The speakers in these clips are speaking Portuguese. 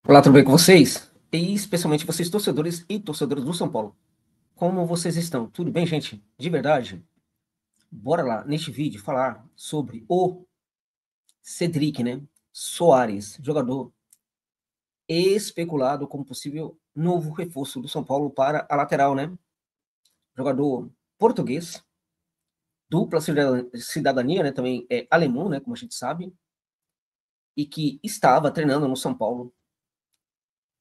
Olá, tudo bem com vocês? E especialmente vocês, torcedores e torcedoras do São Paulo. Como vocês estão? Tudo bem, gente? De verdade? Bora lá, neste vídeo, falar sobre o Cedric, né? Soares, jogador especulado como possível novo reforço do São Paulo para a lateral, né? Jogador português, dupla cidadania, né? Também é alemão, né? Como a gente sabe, e que estava treinando no São Paulo.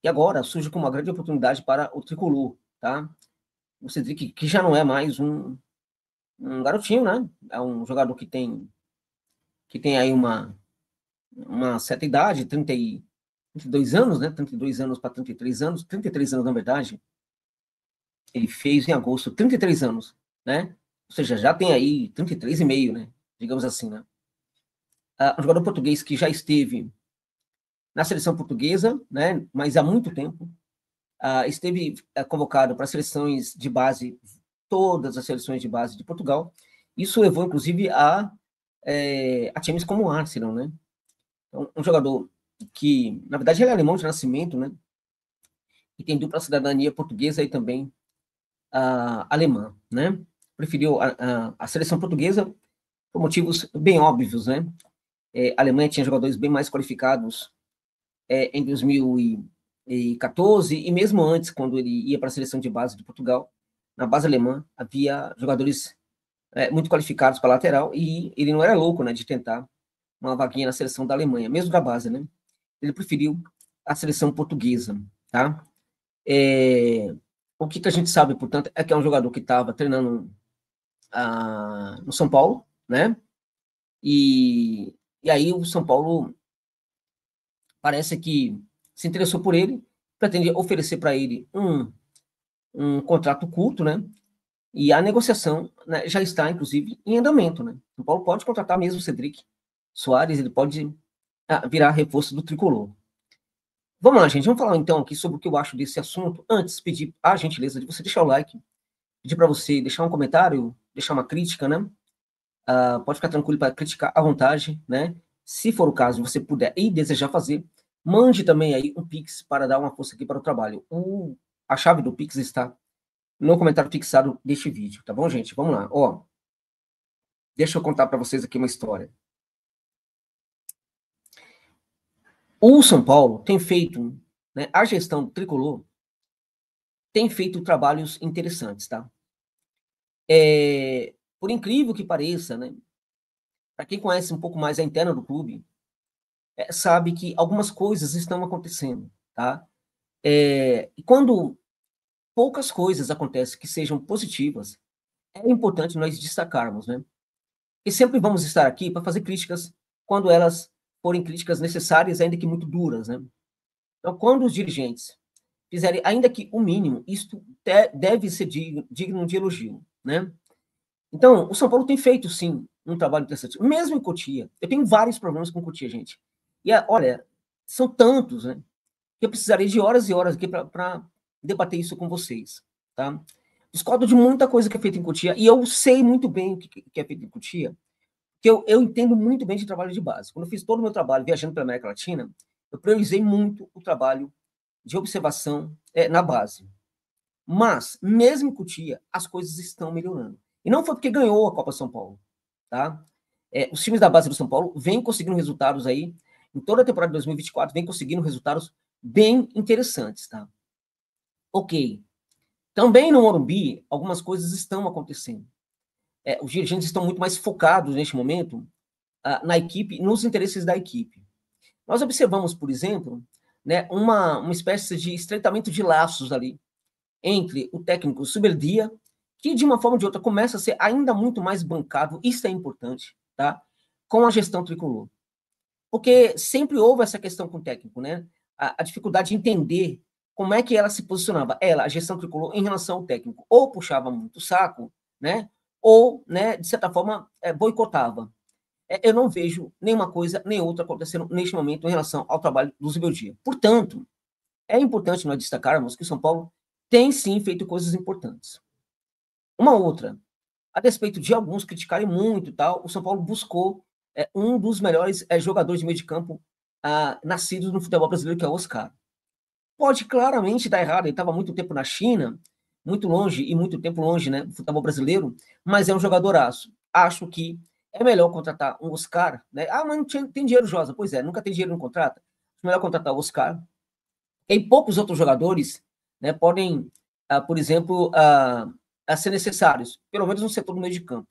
E agora surge como uma grande oportunidade para o tricolor, tá? O Cedric, que já não é mais um garotinho, né? É um jogador que tem aí uma certa idade, 32 anos, né? 32 anos para 33 anos, 33 anos, na verdade. Ele fez em agosto 33 anos, né? Ou seja, já tem aí 33 e meio, né? Digamos assim, né? Um jogador português que já esteve na seleção portuguesa, né? Mas há muito tempo. Esteve convocado para seleções de base, todas as seleções de base de Portugal. Isso levou, inclusive, a times como o Arsenal, né? Então, um jogador que, na verdade, ele é alemão de nascimento, né? E tem dupla cidadania portuguesa e também alemã, né? Preferiu a seleção portuguesa por motivos bem óbvios, né? A Alemanha tinha jogadores bem mais qualificados em 2014 e mesmo antes, quando ele ia para a seleção de base de Portugal, na base alemã havia jogadores muito qualificados para lateral e ele não era louco, né, de tentar uma vaguinha na seleção da Alemanha, mesmo da base, né? Ele preferiu a seleção portuguesa, tá? O que a gente sabe, portanto, é que é um jogador que estava treinando no São Paulo, né? E aí o São Paulo parece que se interessou por ele, pretende oferecer para ele um contrato curto, né? E a negociação, né, já está, inclusive, em andamento, né? O São Paulo pode contratar mesmo o Cedric Soares, ele pode virar reforço do tricolor. Vamos lá, gente. Vamos falar então aqui sobre o que eu acho desse assunto. Antes, pedir a gentileza de você deixar o like, pedir para você deixar um comentário, deixar uma crítica, né? Pode ficar tranquilo para criticar à vontade, né? Se for o caso, você puder e desejar fazer, mande também aí um Pix para dar uma força aqui para o trabalho. A chave do Pix está no comentário fixado deste vídeo, tá bom, gente? Vamos lá. Ó, deixa eu contar para vocês aqui uma história. O São Paulo tem feito, né, a gestão do tricolor tem feito trabalhos interessantes, tá? Por incrível que pareça, né? Para quem conhece um pouco mais a interna do clube, sabe que algumas coisas estão acontecendo, tá? E quando poucas coisas acontecem que sejam positivas, é importante nós destacarmos, né? E sempre vamos estar aqui para fazer críticas quando elas forem críticas necessárias, ainda que muito duras, né? Então, quando os dirigentes fizerem, ainda que o mínimo, isto deve ser digno de elogio, né? Então, o São Paulo tem feito, sim, um trabalho interessante. Mesmo em Cotia, eu tenho vários problemas com Cotia, gente. E, olha, são tantos, né? Que eu precisaria de horas e horas aqui para debater isso com vocês, tá? Discordo de muita coisa que é feita em Cotia, e eu sei muito bem o que é feito em Cotia, que eu entendo muito bem de trabalho de base. Quando eu fiz todo o meu trabalho viajando pela América Latina, eu priorizei muito o trabalho de observação na base. Mas, mesmo em Cotia, as coisas estão melhorando. E não foi porque ganhou a Copa São Paulo, tá? Os times da base do São Paulo vêm conseguindo resultados aí, em toda a temporada de 2024, vêm conseguindo resultados bem interessantes, tá? Ok. Também no Morumbi, algumas coisas estão acontecendo. Os dirigentes estão muito mais focados neste momento na equipe, nos interesses da equipe. Nós observamos, por exemplo, né, uma espécie de estreitamento de laços ali entre o técnico Subeldia, que de uma forma ou de outra começa a ser ainda muito mais bancável, isso é importante, tá? Com a gestão tricolor. Porque sempre houve essa questão com o técnico, né? A dificuldade de entender como é que ela se posicionava, ela, a gestão tricolor, em relação ao técnico. Ou puxava muito o saco, né? Ou, né, de certa forma, boicotava. Eu não vejo nenhuma coisa nem outra acontecendo neste momento em relação ao trabalho do Zubeldia. Portanto, é importante nós destacarmos que o São Paulo tem sim feito coisas importantes. Uma outra, a despeito de alguns criticarem muito e tal, o São Paulo buscou um dos melhores jogadores de meio de campo nascidos no futebol brasileiro, que é o Oscar. pode claramente dar errado. Ele estava muito tempo na China, muito longe, e muito tempo longe, né, do futebol brasileiro, mas é um jogadoraço. Acho que é melhor contratar um Oscar, né? Ah, mas não tem dinheiro, Josa. Pois é, nunca tem dinheiro, não contrata. É melhor contratar o Oscar. E poucos outros jogadores, né, podem, por exemplo, ser necessários, pelo menos no setor do meio de campo.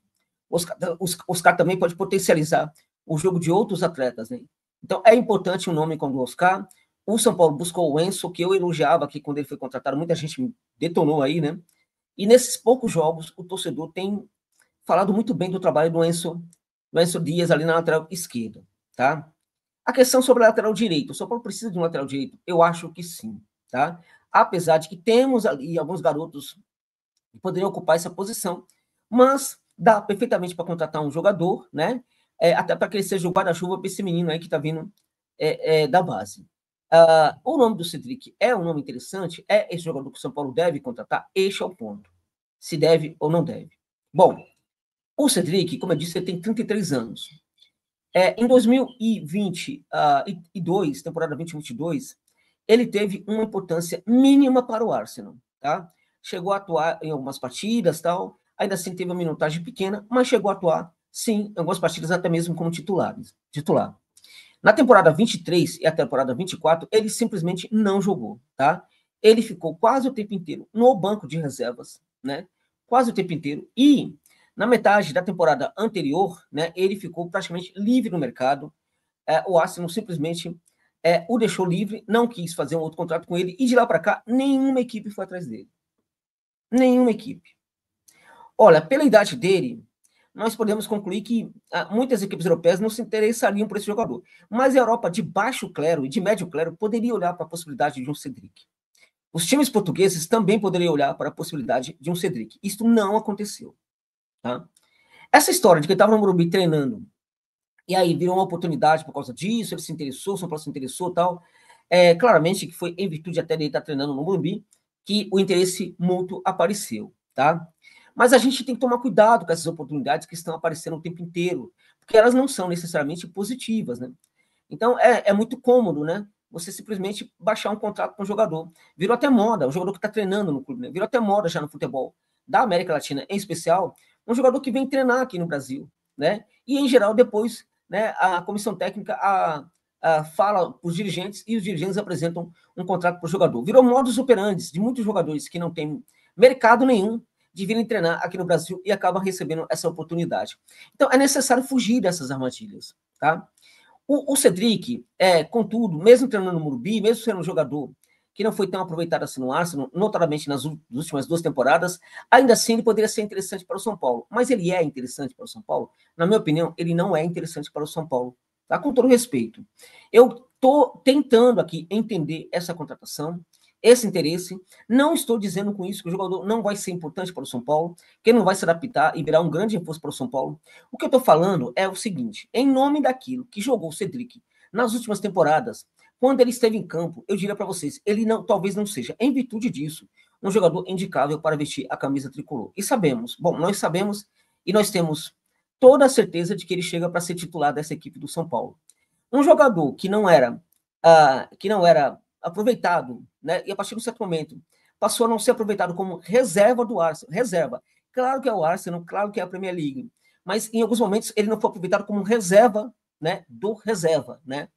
Oscar também pode potencializar o jogo de outros atletas, né? Então, é importante um nome como o Oscar. O São Paulo buscou o Enzo, que eu elogiava aqui quando ele foi contratado, muita gente me detonou aí, né? E nesses poucos jogos, o torcedor tem falado muito bem do trabalho do Enzo Dias ali na lateral esquerda, tá? A questão sobre a lateral direito, o São Paulo precisa de um lateral direito? Eu acho que sim, tá? Apesar de que temos ali alguns garotos que poderiam ocupar essa posição, mas dá perfeitamente para contratar um jogador, né? Até para que ele seja o guarda-chuva para esse menino aí que está vindo da base. O nome do Cedric é um nome interessante? É esse jogador que o São Paulo deve contratar? Este é o ponto. Se deve ou não deve. Bom, o Cedric, como eu disse, ele tem 33 anos. Em 2022, temporada 2022, ele teve uma importância mínima para o Arsenal, tá? Chegou a atuar em algumas partidas, tal, ainda assim teve uma minutagem pequena, mas chegou a atuar, sim, em algumas partidas até mesmo como titular. Na temporada 23 e a temporada 24, ele simplesmente não jogou, tá? Ele ficou quase o tempo inteiro no banco de reservas, né? Quase o tempo inteiro. E na metade da temporada anterior, né, ele ficou praticamente livre no mercado. O Arsenal simplesmente o deixou livre, não quis fazer um outro contrato com ele, e de lá para cá, nenhuma equipe foi atrás dele. Nenhuma equipe. Olha, pela idade dele, nós podemos concluir que muitas equipes europeias não se interessariam por esse jogador. Mas a Europa de baixo clero e de médio clero poderia olhar para a possibilidade de um Cedric. Os times portugueses também poderiam olhar para a possibilidade de um Cedric. Isto não aconteceu. Tá? Essa história de que ele estava no Morumbi treinando e aí virou uma oportunidade por causa disso, ele se interessou, São Paulo se interessou e tal, claramente que foi em virtude até de ele estar treinando no Morumbi que o interesse mútuo apareceu, tá? Mas a gente tem que tomar cuidado com essas oportunidades que estão aparecendo o tempo inteiro, porque elas não são necessariamente positivas, né? Então, é muito cômodo, né? Você simplesmente baixar um contrato com o jogador. Virou até moda, o jogador que está treinando no clube, né? Virou até moda já no futebol da América Latina, em especial, um jogador que vem treinar aqui no Brasil, né? E, em geral, depois, né, a comissão técnica fala para os dirigentes e os dirigentes apresentam um contrato para o jogador. Virou modus operandi de muitos jogadores que não têm mercado nenhum de virem treinar aqui no Brasil e acabam recebendo essa oportunidade. Então, é necessário fugir dessas armadilhas, tá? O Cedric, contudo, mesmo treinando no Morumbi, mesmo sendo um jogador que não foi tão aproveitado assim no Arsenal, notadamente nas últimas 2 temporadas, ainda assim ele poderia ser interessante para o São Paulo. Mas ele é interessante para o São Paulo? Na minha opinião, ele não é interessante para o São Paulo. Tá? Com todo respeito. Eu estou tentando aqui entender essa contratação, esse interesse. Não estou dizendo com isso que o jogador não vai ser importante para o São Paulo, que ele não vai se adaptar e virar um grande reforço para o São Paulo. O que eu estou falando é o seguinte: em nome daquilo que jogou o Cedric nas últimas temporadas, quando ele esteve em campo, eu diria para vocês, ele não, talvez não seja, em virtude disso, um jogador indicável para vestir a camisa tricolor. E sabemos, nós sabemos e nós temos toda a certeza de que ele chega para ser titular dessa equipe do São Paulo. Um jogador que não era aproveitado, né, e a partir de um certo momento passou a não ser aproveitado como reserva do Arsenal. Reserva. Claro que é o Arsenal, claro que é a Premier League, mas em alguns momentos ele não foi aproveitado como reserva, né, do reserva, né?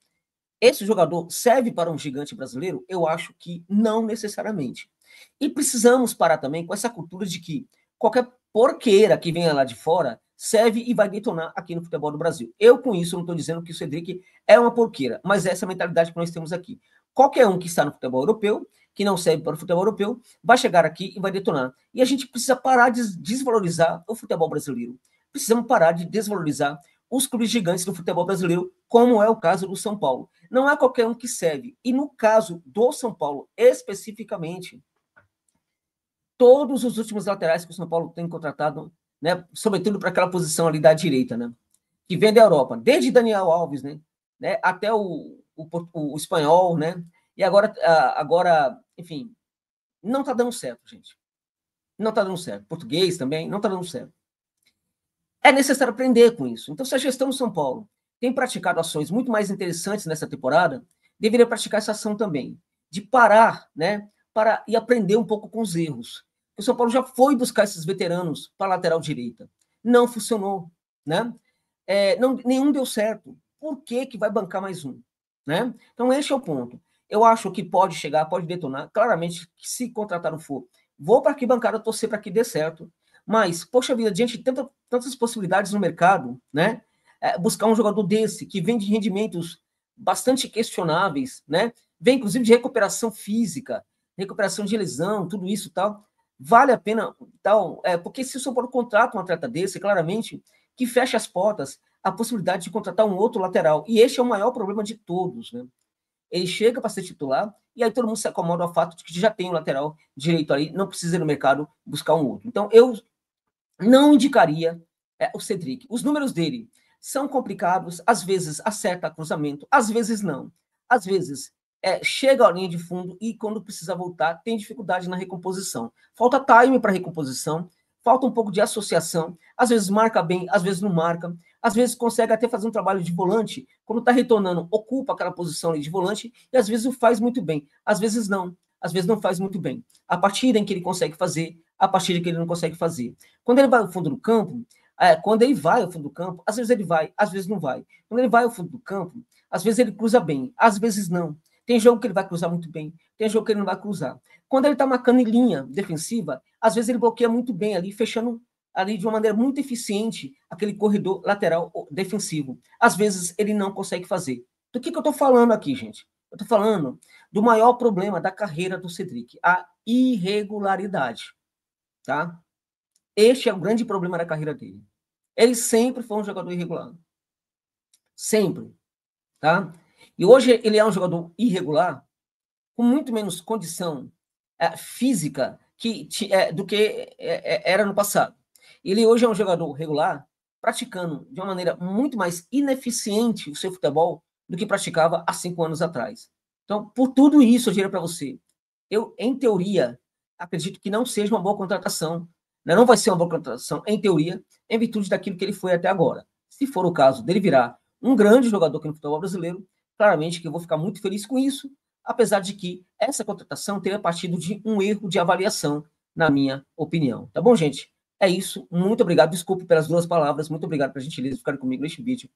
Esse jogador serve para um gigante brasileiro? Eu acho que não necessariamente. E precisamos parar também com essa cultura de que qualquer porqueira que venha lá de fora serve e vai detonar aqui no futebol do Brasil. Eu, com isso, não estou dizendo que o Cedric é uma porqueira, mas essa é a mentalidade que nós temos aqui. Qualquer um que está no futebol europeu, que não serve para o futebol europeu, vai chegar aqui e vai detonar. E a gente precisa parar de desvalorizar o futebol brasileiro. Precisamos parar de desvalorizar os clubes gigantes do futebol brasileiro, como é o caso do São Paulo. Não é qualquer um que serve. E no caso do São Paulo, especificamente, todos os últimos laterais que o São Paulo tem contratado, né, sobretudo para aquela posição ali da direita, né, que vem da Europa, desde Daniel Alves, né, até o espanhol, né, e agora, enfim, não está dando certo, gente. Não está dando certo. Português também, não está dando certo. É necessário aprender com isso. Então, se a gestão do São Paulo tem praticado ações muito mais interessantes nessa temporada, deveria praticar essa ação também, de parar, né, para e aprender um pouco com os erros. O São Paulo já foi buscar esses veteranos para a lateral direita. Não funcionou, né? Nenhum deu certo. Por que que vai bancar mais um? Né? Então, esse é o ponto. Eu acho que pode chegar, pode detonar. Claramente, se contratar não for, vou para que bancada torcer para que dê certo. Mas, poxa vida, diante de tantas possibilidades no mercado, né? Buscar um jogador desse, que vem de rendimentos bastante questionáveis, né? Vem, inclusive, de recuperação física, recuperação de lesão, tudo isso e tal. Vale a pena, tal, porque se o São Paulo contrata um atleta desse, claramente, que fecha as portas a possibilidade de contratar um outro lateral. E este é o maior problema de todos, né? Ele chega para ser titular e aí todo mundo se acomoda ao fato de que já tem um lateral direito ali, não precisa ir no mercado buscar um outro. Então, eu não indicaria o Cedric. Os números dele são complicados, às vezes acerta cruzamento, às vezes não. Às vezes chega à linha de fundo e quando precisa voltar, tem dificuldade na recomposição. Falta time para recomposição, falta um pouco de associação, às vezes marca bem, às vezes não marca, às vezes consegue até fazer um trabalho de volante, quando está retornando, ocupa aquela posição ali de volante, e às vezes o faz muito bem, às vezes não faz muito bem. A partida em que ele consegue fazer, a partida que ele não consegue fazer. Quando ele vai ao fundo do campo, às vezes ele vai, às vezes não vai. Quando ele vai ao fundo do campo, às vezes ele cruza bem, às vezes não. Tem jogo que ele vai cruzar muito bem, tem jogo que ele não vai cruzar. Quando ele está marcando em linha defensiva, às vezes ele bloqueia muito bem ali, fechando ali de uma maneira muito eficiente aquele corredor lateral defensivo. Às vezes ele não consegue fazer. Do que eu estou falando aqui, gente? Eu estou falando do maior problema da carreira do Cedric, a irregularidade, tá? Este é o grande problema da carreira dele. Ele sempre foi um jogador irregular. Sempre, tá? E hoje ele é um jogador irregular, com muito menos condição física do que era no passado. Ele hoje é um jogador regular, praticando de uma maneira muito mais ineficiente o seu futebol do que praticava há 5 anos atrás. Então, por tudo isso, eu diria para você, eu, em teoria, acredito que não seja uma boa contratação. Né? Não vai ser uma boa contratação, em teoria, em virtude daquilo que ele foi até agora. Se for o caso dele virar um grande jogador aqui no futebol brasileiro, claramente que eu vou ficar muito feliz com isso, apesar de que essa contratação teria partido de um erro de avaliação, na minha opinião. Tá bom, gente? É isso. Muito obrigado. Desculpe pelas 2 palavras. Muito obrigado pela gentileza de ficar comigo neste vídeo.